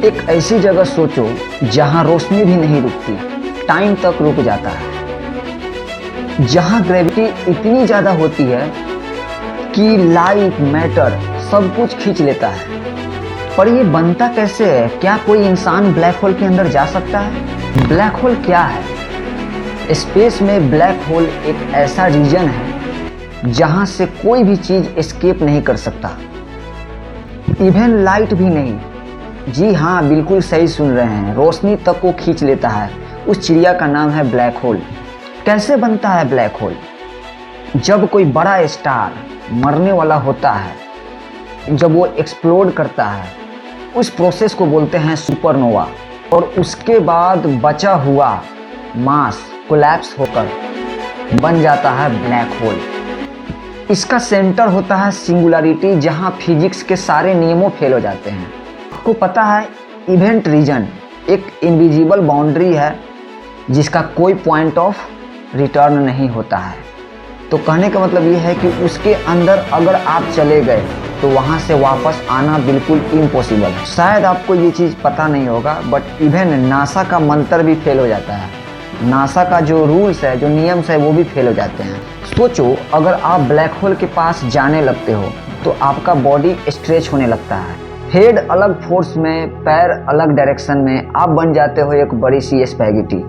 एक ऐसी जगह सोचो जहां रोशनी भी नहीं रुकती, टाइम तक रुक जाता है, जहां ग्रेविटी इतनी ज्यादा होती है कि लाइट मैटर सब कुछ खींच लेता है। पर ये बनता कैसे है? क्या कोई इंसान ब्लैक होल के अंदर जा सकता है? ब्लैक होल क्या है? स्पेस में ब्लैक होल एक ऐसा रीजन है जहां से कोई भी चीज एस्केप नहीं कर सकता, इवन लाइट भी नहीं। जी हाँ, बिल्कुल सही सुन रहे हैं, रोशनी तक को खींच लेता है। उस चिड़िया का नाम है ब्लैक होल। कैसे बनता है ब्लैक होल? जब कोई बड़ा स्टार मरने वाला होता है, जब वो एक्सप्लोड करता है, उस प्रोसेस को बोलते हैं सुपरनोवा। और उसके बाद बचा हुआ मास कोलैप्स होकर बन जाता है ब्लैक होल। इसका सेंटर होता है सिंगुलरिटी, जहां फिजिक्स के सारे नियमों फेल हो जाते हैं। आपको पता है, इवेंट रीजन एक इनविजिबल बाउंड्री है जिसका कोई पॉइंट ऑफ रिटर्न नहीं होता है। तो कहने का मतलब ये है कि उसके अंदर अगर आप चले गए तो वहाँ से वापस आना बिल्कुल इम्पॉसिबल है। शायद आपको ये चीज़ पता नहीं होगा, बट इवन नासा का मंत्र भी फेल हो जाता है। नासा का जो रूल्स है, जो नियम्स है, वो भी फेल हो जाते हैं। सोचो, अगर आप ब्लैक होल के पास जाने लगते हो तो आपका बॉडी स्ट्रेच होने लगता है, हेड अलग फोर्स में, पैर अलग डायरेक्शन में, आप बन जाते हो एक बड़ी सी स्पैगेटी।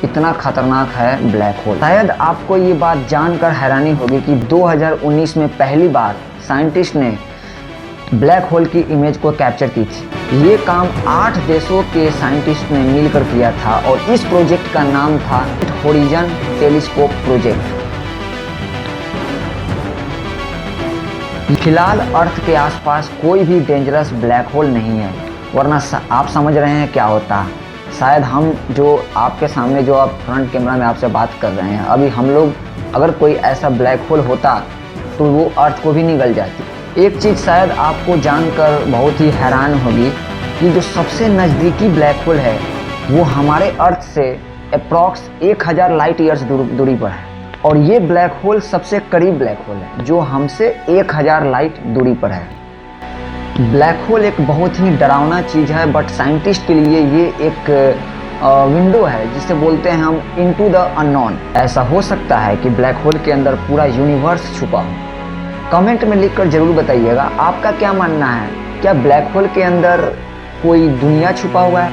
इतना खतरनाक है ब्लैक होल। शायद आपको ये बात जानकर हैरानी होगी कि 2019 में पहली बार साइंटिस्ट ने ब्लैक होल की इमेज को कैप्चर की थी। ये काम 8 देशों के साइंटिस्ट ने मिलकर किया था और इस प्रोजेक्ट का नाम था होरिजन टेलीस्कोप प्रोजेक्ट। फिलहाल अर्थ के आसपास कोई भी डेंजरस ब्लैक होल नहीं है, वरना आप समझ रहे हैं क्या होता। शायद हम जो आपके सामने, जो आप फ्रंट कैमरा में आपसे बात कर रहे हैं, अभी हम लोग अगर कोई ऐसा ब्लैक होल होता तो वो अर्थ को भी निगल जाती। एक चीज़ शायद आपको जानकर बहुत ही हैरान होगी कि जो सबसे नज़दीकी ब्लैक होल है वो हमारे अर्थ से अप्रॉक्स 1000 लाइट ईयर्स दूरी पर है। और ये ब्लैक होल सबसे करीब ब्लैक होल है जो हमसे 1000 लाइट दूरी पर है। ब्लैक होल एक बहुत ही डरावना चीज़ है, बट साइंटिस्ट के लिए ये एक विंडो है जिसे बोलते हैं हम इनटू द अननोन। ऐसा हो सकता है कि ब्लैक होल के अंदर पूरा यूनिवर्स छुपा हो। कमेंट में लिखकर जरूर बताइएगा आपका क्या मानना है, क्या ब्लैक होल के अंदर कोई दुनिया छुपा हुआ है?